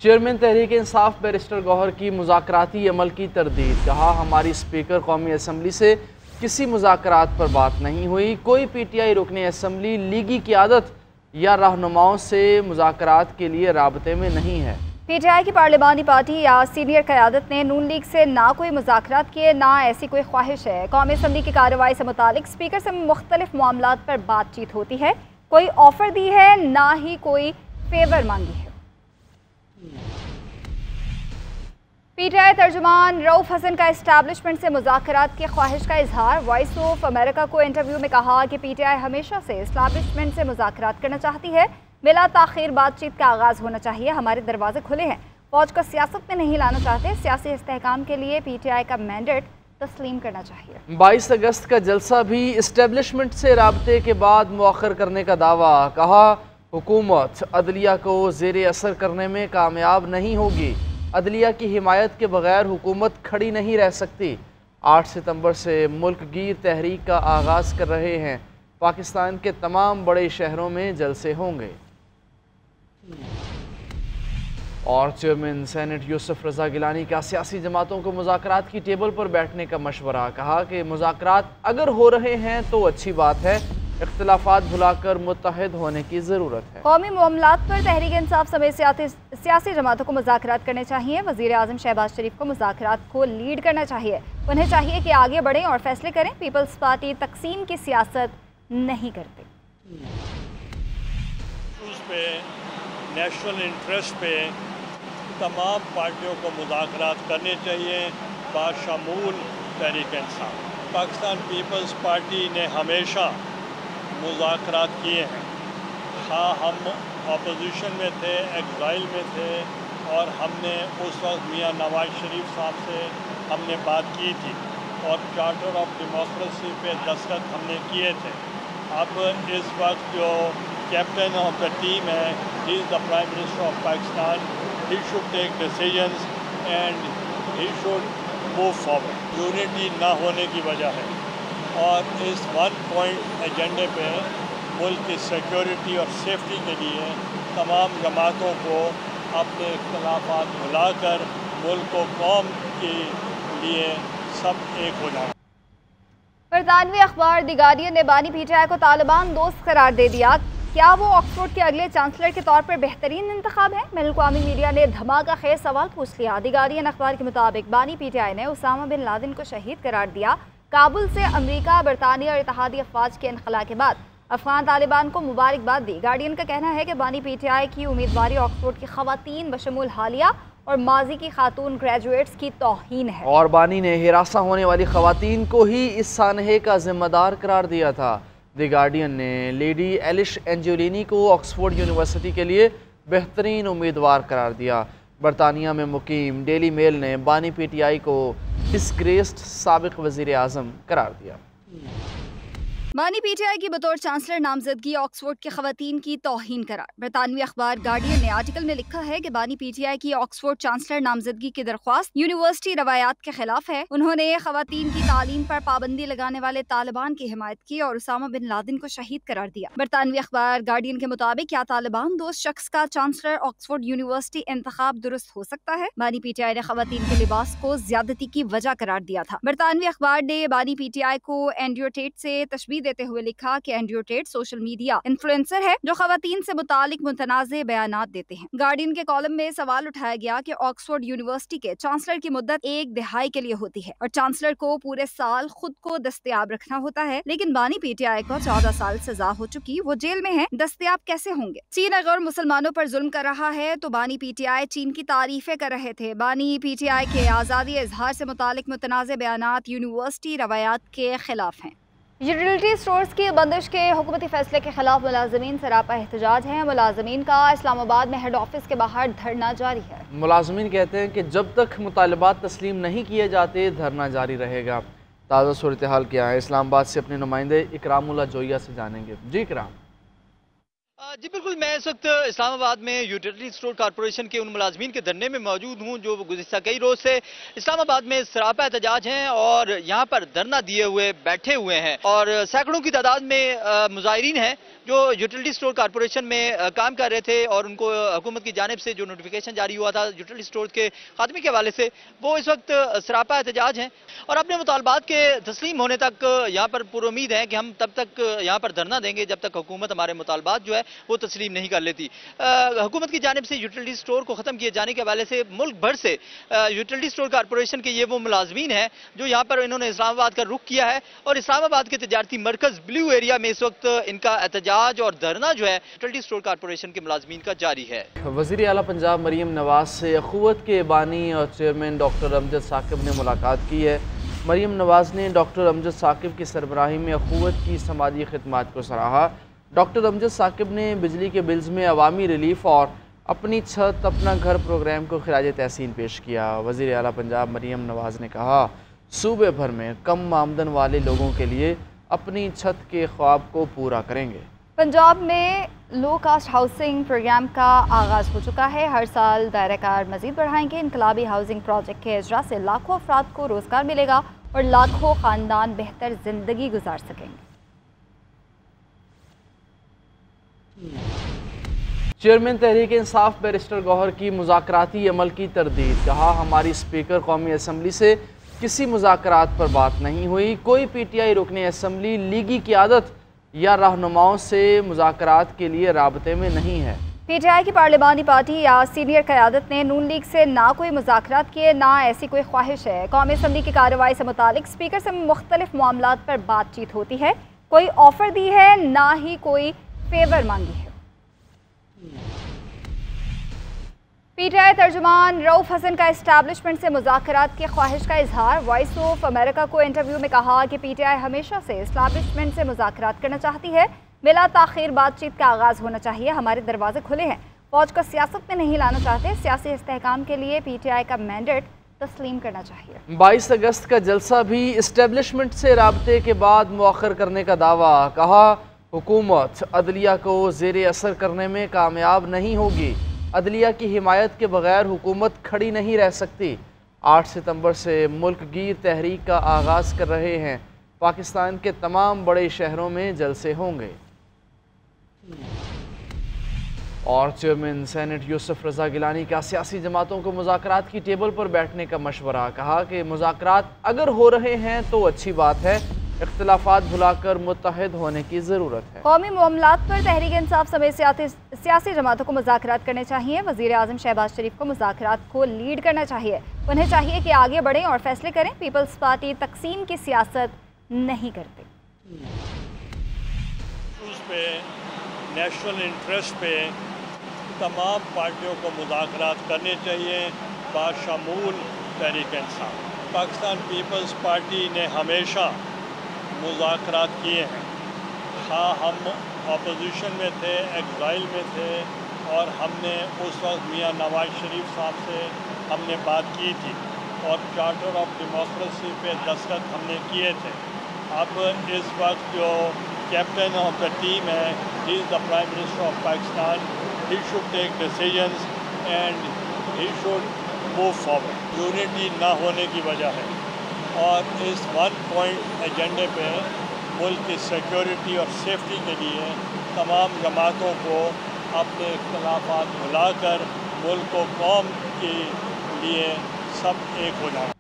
Chairman Tehreek Insaf barrister گوہر کی مذاکراتی عمل کی تردید، کہا ہماری اسپیکر قومی اسمبلی سے کسی مذاکرات پر بات نہیں ہوئی، کوئی پی ٹی آئی رکن اسمبلی لیگی قیادت یا رہنماؤں سے مذاکرات کے لیے رابطے میں نہیں ہے۔ پی ٹی آئی کی پارلیمانی پارٹی یا سینئر قیادت نے نون لیگ سے نہ کوئی مذاکرات کیے نہ ایسی کوئی خواہش ہے۔ قومی اسمبلی کی کارروائی سے متعلق اسپیکر سے مختلف معاملات پر بات چیت ہوتی ہے، کوئی آفر دی ہے نہ ہی کوئی فیور مانگی ہے۔ پی ٹی آئی ترجمان رؤف حسن کا اسٹیبلشمنٹ سے مذاکرات کی خواہش کا اظہار، وائس آف امریکہ کو انٹرویو میں کہا کہ پی ٹی آئی ہمیشہ سے اسٹیبلشمنٹ سے مذاکرات کرنا چاہتی ہے، بلا تاخیر بات چیت کا آغاز ہونا چاہیے، ہمارے دروازے کھلے ہیں، فوج کو سیاست میں نہیں لانا چاہتے، سیاسی استحکام کے لیے پی ٹی آئی کا مینڈیٹ تسلیم کرنا چاہیے۔ 22 اگست کا جلسہ بھی اسٹیبلشمنٹ سے رابطے کے بعد مؤخر کرنے کا دعویٰ، کہا حکومت عدلیہ کو زیر اثر کرنے میں کامیاب نہیں ہوگی، عدلیہ کی حمایت کے بغیر حکومت کھڑی نہیں رہ سکتی۔ 8 ستمبر سے ملک گیر تحریک کا آغاز کر رہے ہیں، پاکستان کے تمام بڑے شہروں میں جلسے ہوں گے۔ اور چیئرمین سینٹ یوسف رضا گیلانی کا سیاسی جماعتوں کو مذاکرات کی ٹیبل پر بیٹھنے کا مشورہ، کہا کہ مذاکرات اگر ہو رہے ہیں تو اچھی بات ہے، اختلافات بھلا کر متحد ہونے کی ضرورت ہے۔ قومی معاملات پر تحریک انصاف سمیت سیاسی جماعتوں کو مذاکرات کرنے چاہیے، وزیر اعظم شہباز شریف کو مذاکرات کو لیڈ کرنا چاہیے، انہیں چاہیے کہ آگے بڑھیں اور فیصلے کریں، پیپلز پارٹی تقسیم کی سیاست نہیں کرتے۔ اس پہ نیشنل انٹرسٹ پہ تمام پارٹیوں کو مذاکرات کرنے چاہیے، بشمول تحریک انصاف۔ پاکستان پیپلز پارٹی نے ہمیشہ مذاکرات کیے ہیں، ہاں ہم اپوزیشن میں تھے، ایگزائل میں تھے، اور ہم نے اس وقت میاں نواز شریف صاحب سے ہم نے بات کی تھی اور چارٹر آف ڈیموکریسی پہ دستخط ہم نے کیے تھے۔ اب اس وقت جو کیپٹن آف دا ٹیم ہے، he is the prime minister of Pakistan, he should take decisions and he should move forward. Unity نہ ہونے کی وجہ ہے، اور اس 1 پوائنٹ ایجنڈے پہ ملک کی سیکیورٹی اور سیفٹی کے لیے تمام جماعتوں کو اپنے اختلافات بھلا کر ملک و قوم کے لیے سب ایک ہو جائیں۔ برطانوی اخبار دی گارڈین نے بانی پی ٹی آئی کو طالبان دوست قرار دے دیا، کیا وہ آکسفورڈ کے اگلے چانسلر کے طور پر بہترین انتخاب ہے؟ بین الاقوامی میڈیا نے دھماکہ خیز سوال پوچھ لیا۔ دی گارڈین اخبار کے مطابق بانی پی ٹی آئی نے اسامہ بن لادن کو شہید قرار دیا۔ کابل سے امریکہ، برطانیہ اور اتحادی افواج کے انخلاء کے بعد افغان طالبان کو مبارکباد دی۔ گارڈین کا کہنا ہے کہ بانی پی ٹی آئی کی امیدواری آکسفورڈ کی خواتین بشمول حالیہ اور ماضی کی خاتون گریجویٹس کی توہین ہے۔ اور بانی نے ہراساں ہونے والی خواتین کو ہی اس سانحے کا ذمہ دار قرار دیا تھا۔ دی گارڈین نے لیڈی ایلش اینجولینی کو آکسفورڈ یونیورسٹی کے لیے بہترین امیدوار قرار دیا۔ برطانیہ میں مقیم ڈیلی میل نے بانی پی ٹی آئی کو ڈسگریسڈ سابق وزیر اعظم قرار دیا۔ بانی پی ٹی آئی کی بطور چانسلر نامزدگی آکسفورڈ کی خواتین کی توہین قرار۔ برطانوی اخبار گارڈین نے آرٹیکل میں لکھا ہے کہ بانی پی ٹی آئی کی آکسفورڈ چانسلر نامزدگی کی درخواست یونیورسٹی روایات کے خلاف ہے۔ انہوں نے خواتین کی تعلیم پر پابندی لگانے والے طالبان کی حمایت کی اور اسامہ بن لادن کو شہید قرار دیا۔ برطانوی اخبار گارڈین کے مطابق کیا طالبان دوست شخص کا چانسلر آکسفورڈ یونیورسٹی انتخاب درست ہو سکتا ہے؟ بانی پی ٹی آئی نے خواتین کے لباس کو زیادتی کی وجہ قرار دیا تھا۔ برطانوی اخبار نے بانی پی ٹی آئی کو اینڈریو ٹیٹ سے تشبیہ دیتے ہوئے لکھا کہ Andrew Tate social media influencer ہے جو خواتین سے متعلق متنازع بیانات دیتے ہیں۔ گارڈین کے کالم میں سوال اٹھایا گیا کہ آکسفورڈ یونیورسٹی کے چانسلر کی مدت 1 دہائی کے لیے ہوتی ہے اور چانسلر کو پورے سال خود کو دستیاب رکھنا ہوتا ہے، لیکن بانی پی ٹی آئی کو 14 سال سزا ہو چکی، وہ جیل میں ہیں، دستیاب کیسے ہوں گے؟ چین اگر مسلمانوں پر ظلم کر رہا ہے تو بانی پی ٹی آئی چین کی تعریفیں کر رہے تھے۔ بانی پی ٹی آئی کے آزادی اظہار سے متعلق متنازع بیانات یونیورسٹی روایات کے خلاف ہیں۔ یوٹیلٹی سٹورز کی بندش کے حکومتی فیصلے کے خلاف ملازمین سراپا احتجاج ہیں۔ ملازمین کا اسلام آباد میں ہیڈ آفس کے باہر دھرنا جاری ہے۔ ملازمین کہتے ہیں کہ جب تک مطالبات تسلیم نہیں کیے جاتے دھرنا جاری رہے گا۔ تازہ صورتحال کیا ہے؟ اسلام آباد سے اپنے نمائندے اکرام اللہ جویہ سے جانیں گے۔ جی اکرام۔ جی بالکل، میں اس وقت اسلام آباد میں یوٹیلیٹی اسٹور کارپوریشن کے ان ملازمین کے دھرنے میں موجود ہوں جو گزشتہ کئی روز سے اسلام آباد میں سراپا احتجاج ہیں اور یہاں پر دھرنا دیے ہوئے بیٹھے ہوئے ہیں، اور سینکڑوں کی تعداد میں مظاہرین ہیں جو یوٹیلیٹی اسٹور کارپوریشن میں کام کر رہے تھے، اور ان کو حکومت کی جانب سے جو نوٹیفیکیشن جاری ہوا تھا یوٹیلیٹی اسٹور کے خاتمے کے حوالے سے، وہ اس وقت سراپا احتجاج ہیں اور اپنے مطالبات کے تسلیم ہونے تک یہاں پر پر امید ہیں کہ ہم تب تک یہاں پر دھرنا دیں گے جب تک حکومت ہمارے مطالبات جو ہے وہ تسلیم نہیں کر لیتی۔ حکومت کی جانب سے یوٹیلیٹی اسٹور کو ختم کیے جانے کے حوالے سے ملک بھر سے یوٹیلیٹی اسٹور کارپوریشن کے یہ وہ ملازمین ہیں جو یہاں پر انہوں نے اسلام آباد کا رخ کیا ہے، اور اسلام آباد کے تجارتی مرکز بلیو ایریا میں اس وقت ان کا احتجاج اور دھرنا جو ہے یوٹیلیٹی اسٹور کارپوریشن کے ملازمین کا جاری ہے۔ وزیر اعلیٰ پنجاب مریم نواز سے اخوت کے بانی اور چیئرمین ڈاکٹر امجد ثاقب نے ملاقات کی ہے۔ مریم نواز نے ڈاکٹر امجد ثاقب کی سربراہی میں اخوت کی سماجی خدمات کو سراہا۔ ڈاکٹر امجد ثاقب نے بجلی کے بلز میں عوامی ریلیف اور اپنی چھت اپنا گھر پروگرام کو خراج تحسین پیش کیا۔ وزیر اعلیٰ پنجاب مریم نواز نے کہا، صوبے بھر میں کم آمدن والے لوگوں کے لیے اپنی چھت کے خواب کو پورا کریں گے۔ پنجاب میں لو کاسٹ ہاؤسنگ پروگرام کا آغاز ہو چکا ہے۔ ہر سال دائرہ کار مزید بڑھائیں گے۔ انقلابی ہاؤسنگ پروجیکٹ کے اجرا سے لاکھوں افراد کو روزگار ملے گا اور لاکھوں خاندان بہتر زندگی گزار سکیں گے۔ چیئرمین تحریک انصاف بیرسٹر گوہر کی مذاکراتی عمل کی تردید، کہا ہماری اسپیکر قومی اسمبلی سے کسی مذاکرات پر بات نہیں ہوئی، کوئی پی ٹی آئی رکن اسمبلی لیگی قیادت یا رہنماؤں سے مذاکرات کے لیے رابطے میں نہیں ہے۔ پی ٹی آئی کی پارلیمانی پارٹی یا سینئر قیادت نے نون لیگ سے نہ کوئی مذاکرات کیے نہ ایسی کوئی خواہش ہے۔ قومی اسمبلی کی کارروائی سے متعلق اسپیکر سے مختلف معاملات پر بات چیت ہوتی ہے، کوئی آفر دی ہے نہ ہی کوئی فیور مانگی ہے۔ پی ٹی آئی ترجمان رؤف حسن کا اسٹیبلشمنٹ سے مذاکرات کی خواہش کا اظہار۔ وائس آف امریکہ کو انٹرویو میں کہا کہ پی ٹی آئی ہمیشہ سے اسٹیبلشمنٹ سے مذاکرات کرنا چاہتی ہے، بلا تاخیر بات چیت کا آغاز ہونا چاہیے، ہمارے دروازے کھلے ہیں، فوج کو سیاست میں نہیں لانا چاہتے، سیاسی استحکام کے لیے پی ٹی آئی کا مینڈیٹ تسلیم کرنا چاہیے۔ 22 اگست کا جلسہ بھی اسٹیبلشمنٹ سے رابطے کے بعد مؤخر کرنے کا دعویٰ، کہا حکومت عدلیہ کو زیر اثر کرنے میں کامیاب نہیں ہوگی، عدلیہ کی حمایت کے بغیر حکومت کھڑی نہیں رہ سکتی۔ 8 ستمبر سے ملک گیر تحریک کا آغاز کر رہے ہیں، پاکستان کے تمام بڑے شہروں میں جلسے ہوں گے۔ اور چیئرمین سینٹ یوسف رضا گیلانی کا سیاسی جماعتوں کو مذاکرات کی ٹیبل پر بیٹھنے کا مشورہ، کہا کہ مذاکرات اگر ہو رہے ہیں تو اچھی بات ہے، اختلافات بھلا کر متحد ہونے کی ضرورت ہے۔ قومی معاملات پر تحریک انصاف سمیت سیاسی جماعتوں کو مذاکرات کرنے چاہیے، وزیر اعظم شہباز شریف کو مذاکرات کو لیڈ کرنا چاہیے، انہیں چاہیے کہ آگے بڑھیں اور فیصلے کریں، پیپلز پارٹی تقسیم کی سیاست نہیں کرتے۔ اس پہ نیشنل انٹرسٹ پہ تمام پارٹیوں کو مذاکرات کرنے چاہیے، بشمول تحریک انصاف۔ پاکستان پیپلز پارٹی نے ہمیشہ مذاکرات کیے ہیں، ہاں ہم اپوزیشن میں تھے، ایگزائل میں تھے، اور ہم نے اس وقت میاں نواز شریف صاحب سے ہم نے بات کی تھی اور چارٹر آف ڈیموکریسی پہ دستخط ہم نے کیے تھے۔ اب اس وقت جو کیپٹن آف دا ٹیم ہے، he is the prime minister of Pakistan, he should take decisions and he should move forward. Unity نہ ہونے کی وجہ ہے، اور اس 1 پوائنٹ ایجنڈے پہ ملک کی سیکیورٹی اور سیفٹی کے لیے تمام جماعتوں کو اپنے اختلافات بھلا کر ملک و قوم کے لیے سب ایک ہو جائیں۔